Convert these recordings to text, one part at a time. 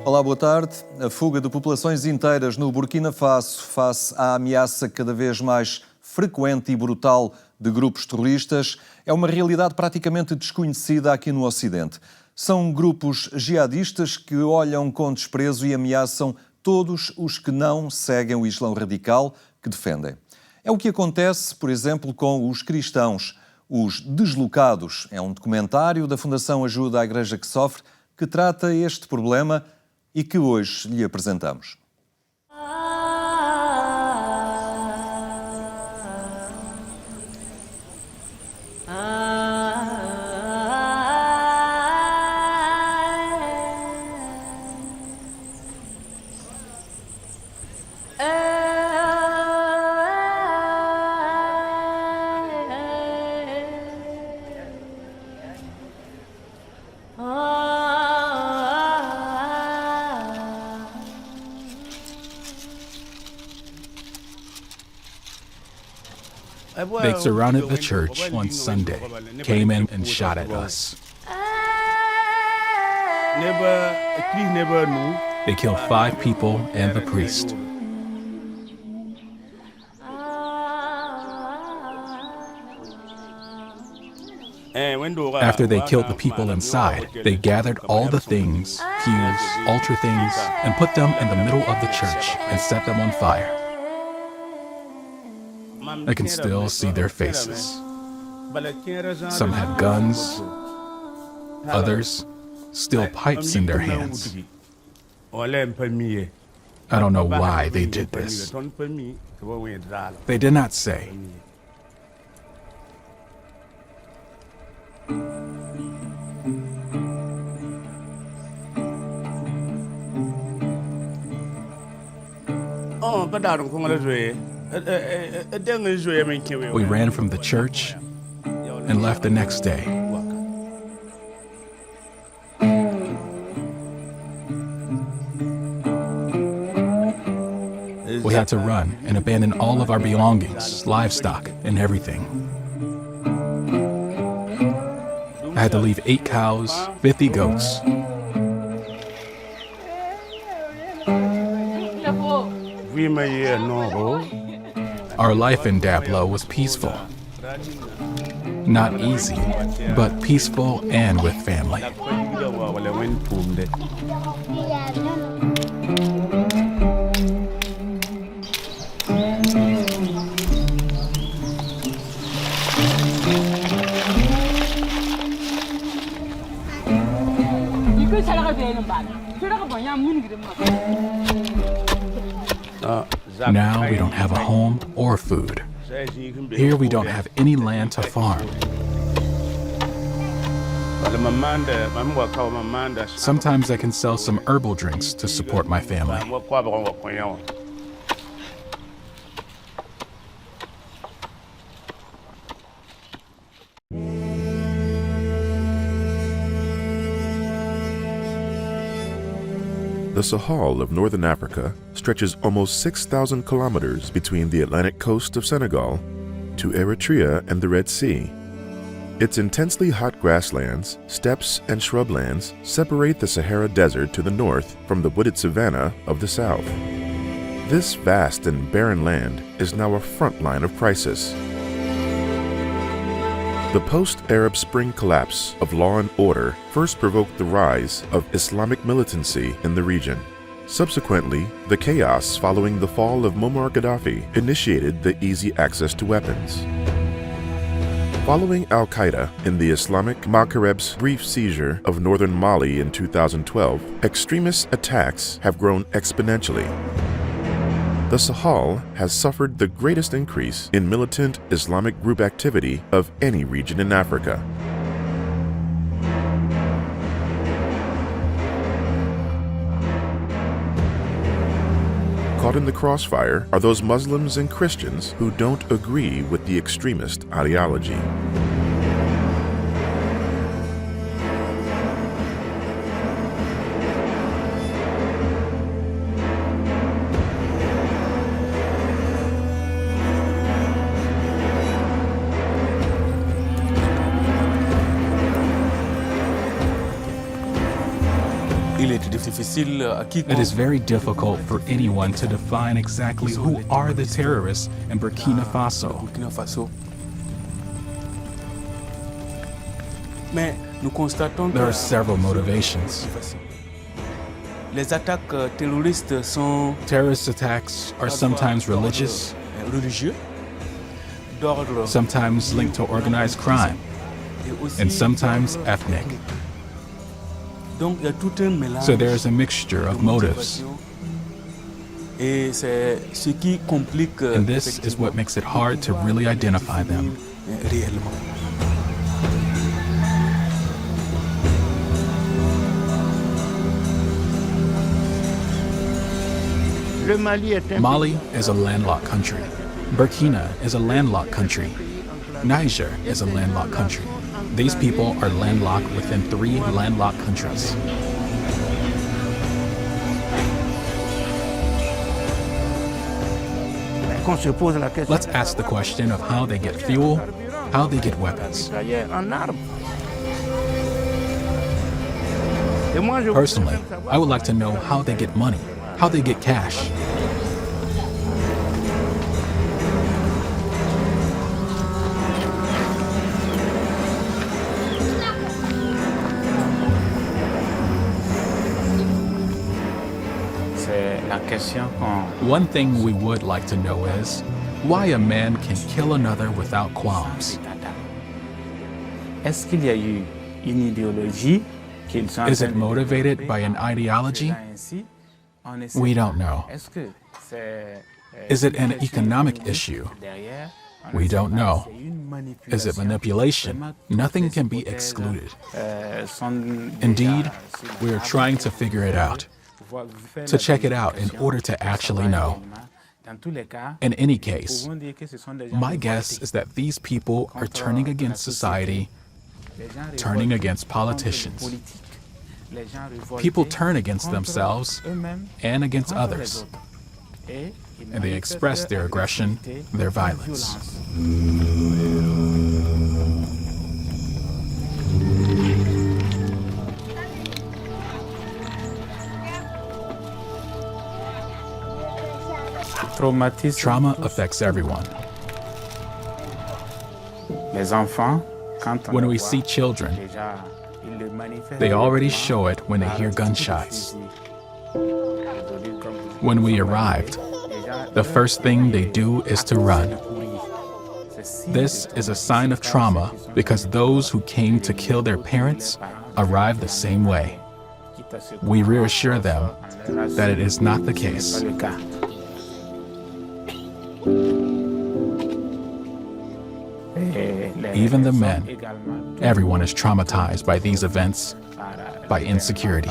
Olá, boa tarde. A fuga de populações inteiras no Burquina Faso face à ameaça cada vez mais frequente e brutal de grupos terroristas é uma realidade praticamente desconhecida aqui no Ocidente. São grupos jihadistas que olham com desprezo e ameaçam todos os que não seguem o Islão radical que defendem. É o que acontece, por exemplo, com os cristãos. Os Deslocados é um documentário da Fundação Ajuda à Igreja que Sofre que trata este problema e que hoje lhe apresentamos. They surrounded the church one Sunday, came in and shot at us. They killed 5 people and the priest. After they killed the people inside, they gathered all the things, pews, altar things, and put them in the middle of the church and set them on fire. I can still see their faces. Some had guns, others still pipes in their hands. I don't know why they did this. They did not say. We ran from the church and left the next day. We had to run and abandon all of our belongings, livestock, and everything. I had to leave 8 cows, 50 goats. Our life in Dablo was peaceful. Not easy, but peaceful and with family. Now we don't have a home or food. Here we don't have any land to farm. Sometimes I can sell some herbal drinks to support my family. The Sahel of northern Africa stretches almost 6,000 kilometers between the Atlantic coast of Senegal to Eritrea and the Red Sea. Its intensely hot grasslands, steppes, and shrublands separate the Sahara Desert to the north from the wooded savanna of the south. This vast and barren land is now a front line of crisis. The post-Arab Spring collapse of law and order first provoked the rise of Islamic militancy in the region. Subsequently, the chaos following the fall of Muammar Gaddafi initiated the easy access to weapons. Following al-Qaeda in the Islamic Maghreb's brief seizure of northern Mali in 2012, extremist attacks have grown exponentially. The Sahel has suffered the greatest increase in militant Islamic group activity of any region in Africa. Caught in the crossfire are those Muslims and Christians who don't agree with the extremist ideology. It is very difficult for anyone to define exactly who are the terrorists in Burkina Faso. There are several motivations. Terrorist attacks are sometimes religious, sometimes linked to organized crime, and sometimes ethnic. So there is a mixture of motives. And this is what makes it hard to really identify them. Mali is a landlocked country. Burkina is a landlocked country. Niger is a landlocked country. These people are landlocked within 3 landlocked countries. Let's ask the question of how they get fuel, how they get weapons. Personally, I would like to know how they get money, how they get cash. One thing we would like to know is why a man can kill another without qualms. Is it motivated by an ideology? We don't know. Is it an economic issue? We don't know. Is it manipulation? Nothing can be excluded. Indeed, we are trying to figure it out, to check it out in order to actually know. In any case, my guess is that these people are turning against society, turning against politicians. People turn against themselves and against others, and they express their aggression, their violence. Trauma affects everyone. When we see children, they already show it when they hear gunshots. When we arrived, the first thing they do is to run. This is a sign of trauma because those who came to kill their parents arrived the same way. We reassure them that it is not the case. Even the men, everyone is traumatized by these events, by insecurity.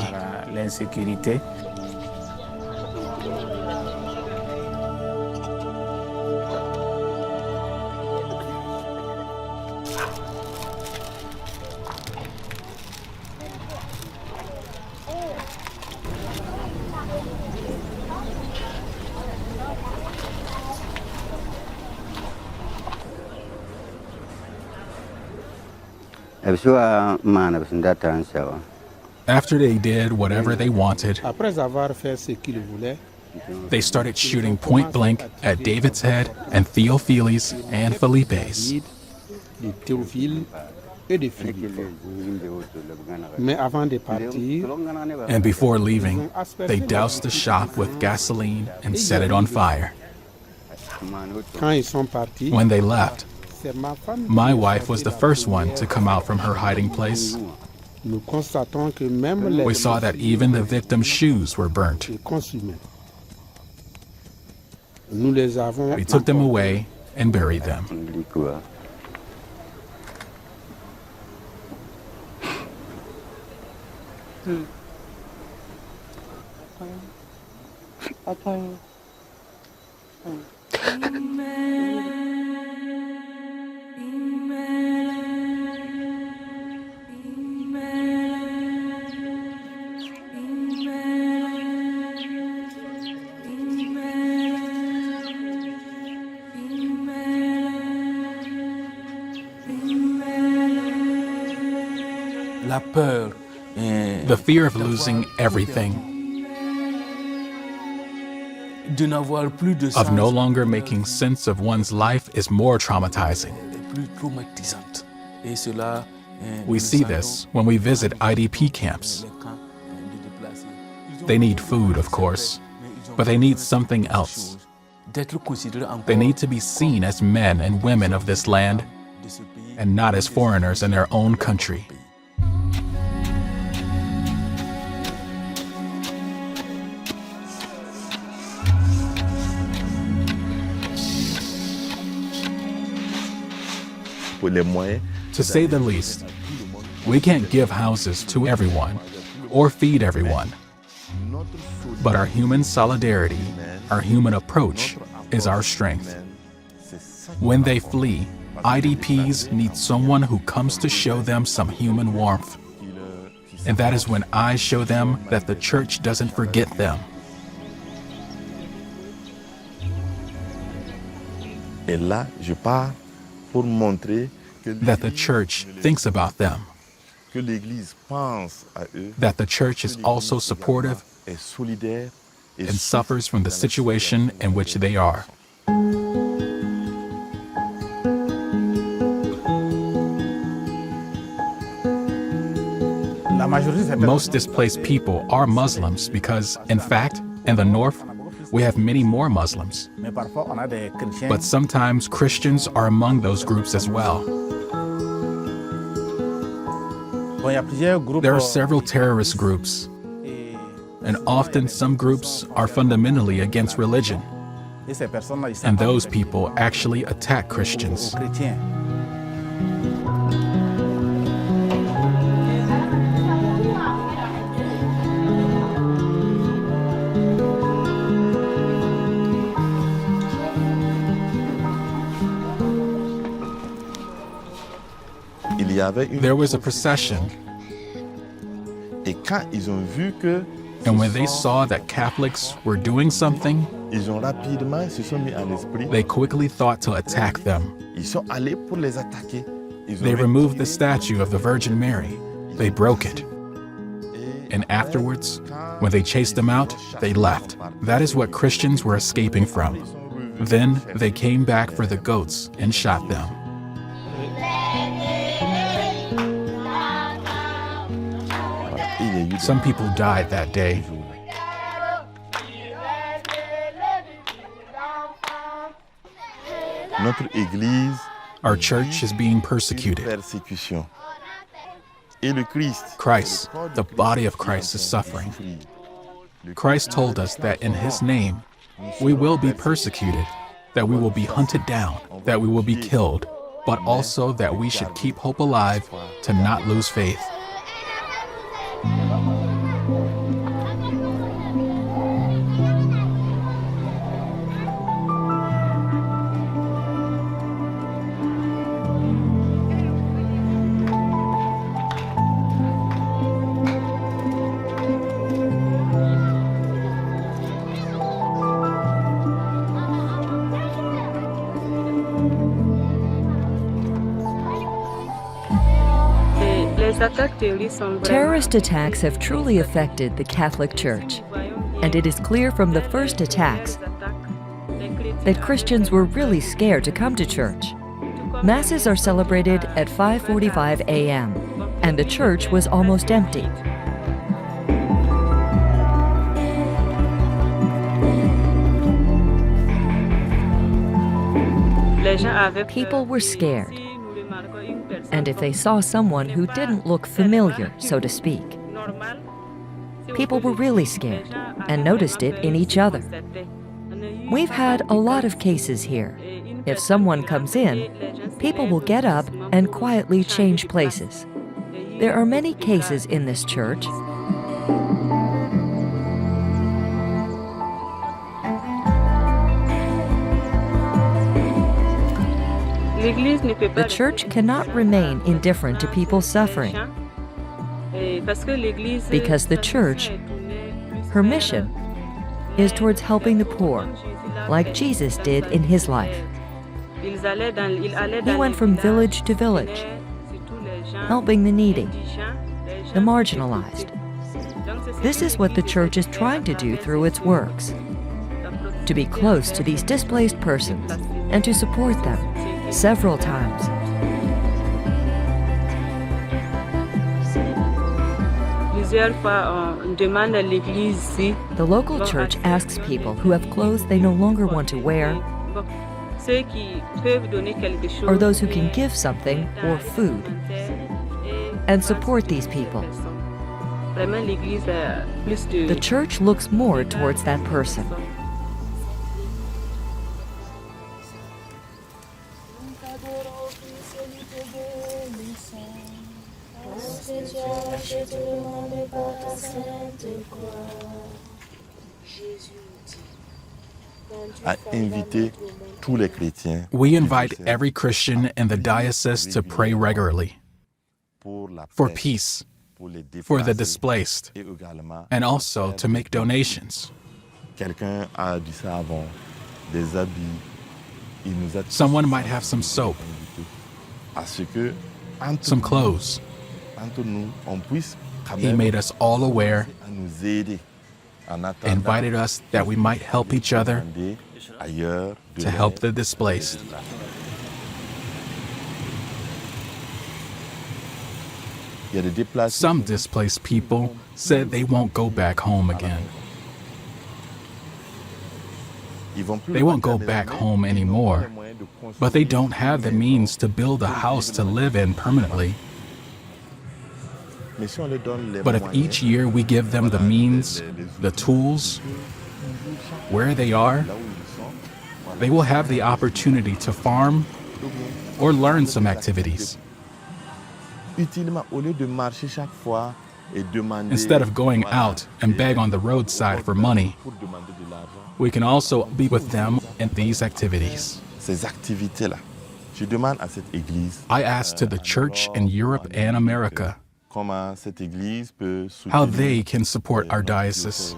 After they did whatever they wanted, they started shooting point blank at David's head and Theophiles and Felipe's. And before leaving, they doused the shop with gasoline and set it on fire. When they left, my wife was the first one to come out from her hiding place. We saw that even the victim's shoes were burnt. We took them away and buried them. The fear of losing everything, of no longer making sense of one's life is more traumatizing. We see this when we visit IDP camps. They need food, of course, but they need something else. They need to be seen as men and women of this land and not as foreigners in their own country. To say the least, we can't give houses to everyone or feed everyone. But our human solidarity, our human approach, is our strength. When they flee, IDPs need someone who comes to show them some human warmth. And that is when I show them that the church doesn't forget them. Et là, je pars pour montrer that the church thinks about them, que l'Église pense à eux, that the church is also supportive est solidaire et and suffers from the situation in which they are. Most displaced people are Muslims because, in fact, in the north, we have many more Muslims. But sometimes Christians are among those groups as well. There are several terrorist groups, and often some groups are fundamentally against religion, and those people actually attack Christians. There was a procession, Et quand ils ont vu que and when they saw that Catholics were doing something, ils ont rapidement se sont mis en esprit, they quickly thought to attack them. ils sont allés pour les attaquer. Ils ont They removed the retiré, statue of the Virgin Mary. They broke it. And afterwards, when they chased them out, they left. That is what Christians were escaping from. Then they came back for the goats and shot them. il y a eu des- Some people died that day. Notre Église Our church is being persecuted. persécution. Et le Christ, Christ, the body of Christ, is suffering. Christ told us that in His name, we will be persecuted, that we will be hunted down, that we will be killed, but also that we should keep hope alive to not lose faith. Terrorist attacks have truly affected the Catholic Church, and it is clear from the first attacks that Christians were really scared to come to church. Masses are celebrated at 5:45 a.m., and the church was almost empty. People were scared, and if they saw someone who didn't look familiar, so to speak, people were really scared and noticed it in each other. We've had a lot of cases here. If someone comes in, people will get up and quietly change places. There are many cases in this church. The church cannot remain indifferent to people suffering, because the church, her mission, is towards helping the poor, like Jesus did in His life. He went from village to village, helping the needy, the marginalized. This is what the church is trying to do through its works, to be close to these displaced persons and to support them several times. The local church asks people who have clothes they no longer want to wear, or those who can give something or food, and support these people. The church looks more towards that person. We invite every Christian in the diocese to pray regularly for peace, for the displaced, and also to make donations. Someone might have some soap, some clothes. He made us all aware, invited us that we might help each other to help the displaced. Some displaced people said they won't go back home again. They won't go back home anymore, but they don't have the means to build a house to live in permanently. But if each year we give them the means, the tools, where they are, they will have the opportunity to farm or learn some activities. Instead of going out and beg on the roadside for money, we can also be with them in these activities. I ask to the church in Europe and America how they can support our diocese.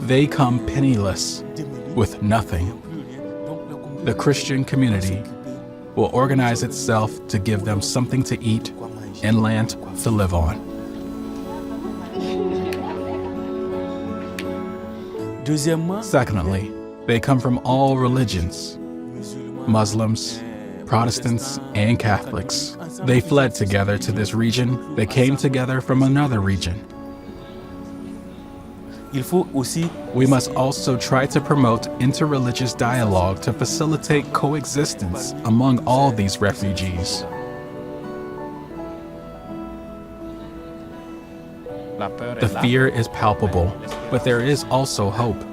They come penniless, with nothing. The Christian community will organize itself to give them something to eat and land to live on. Secondly, they come from all religions, Muslims, Protestants, and Catholics. They fled together to this region. They came together from another region. We must also try to promote interreligious dialogue to facilitate coexistence among all these refugees. The fear is palpable, but there is also hope.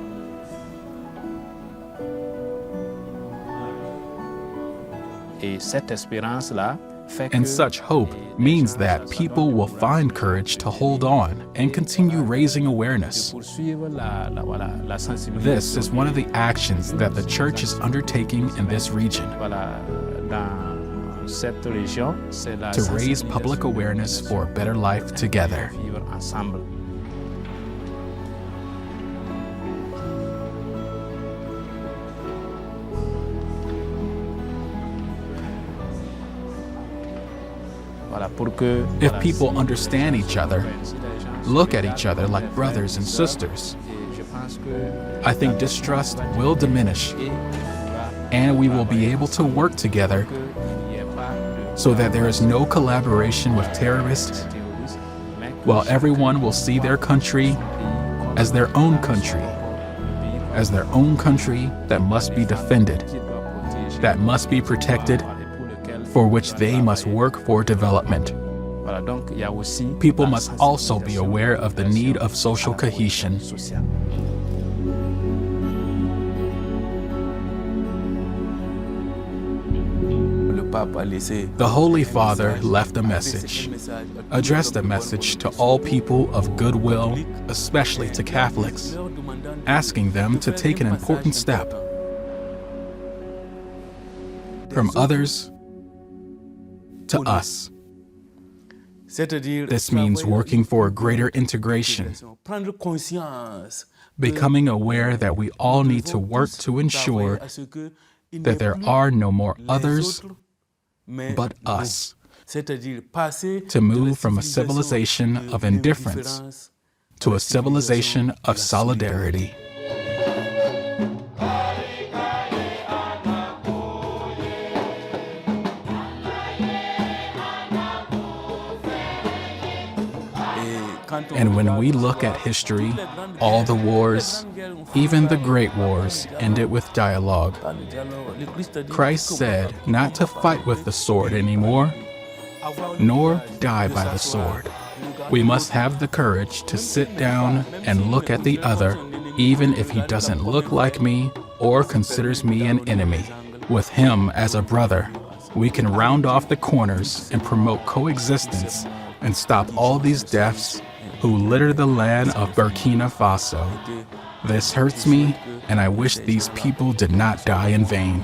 And such hope means that people will find courage to hold on and continue raising awareness. This is one of the actions that the Church is undertaking in this region, to raise public awareness for a better life together. If people understand each other, look at each other like brothers and sisters, I think distrust will diminish, and we will be able to work together so that there is no collaboration with terrorists, while everyone will see their country as their own country that must be defended, that must be protected, for which they must work for development. People must also be aware of the need of social cohesion. The Holy Father left a message, addressed a message to all people of goodwill, especially to Catholics, asking them to take an important step from others to us. This means working for greater integration, becoming aware that we all need to work to ensure that there are no more others but us, to move from a civilization of indifference to a civilization of solidarity. And when we look at history, all the wars, even the great wars, ended with dialogue. Christ said not to fight with the sword anymore, nor die by the sword. We must have the courage to sit down and look at the other, even if he doesn't look like me or considers me an enemy. With him as a brother, we can round off the corners and promote coexistence and stop all these deaths who litter the land of Burkina Faso. This hurts me, and I wish these people did not die in vain.